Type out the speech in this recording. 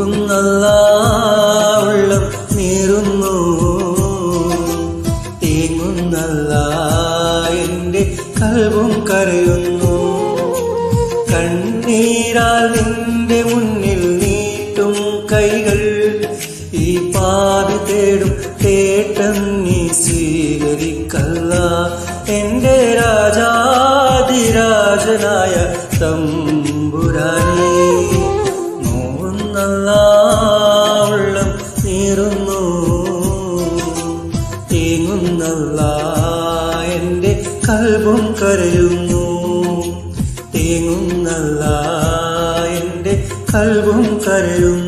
നോവുന്നല്ല ഉള്ളം നീറുന്നു, തേങ്ങുന്നല്ല എന്റെ കൽബും കരയുന്നു. കണ്ണീരാൽ നിന്റെ മുന്നിൽ നീട്ടും കൈകൾ, ഈ പാപി തേടും തേട്ടം നീ സ്വീകരിക്കല്ല. എന്റെ രാജാതിരാജനായ തമ്പുരാനേ, നോവുന്നല്ല ഉള്ളം നീറുന്നു, തേങ്ങുന്നല്ല എന്റെ കൽബും കരയുന്നു. തേങ്ങുന്നല്ല എന്റെ കൽബും കരയുന്നു.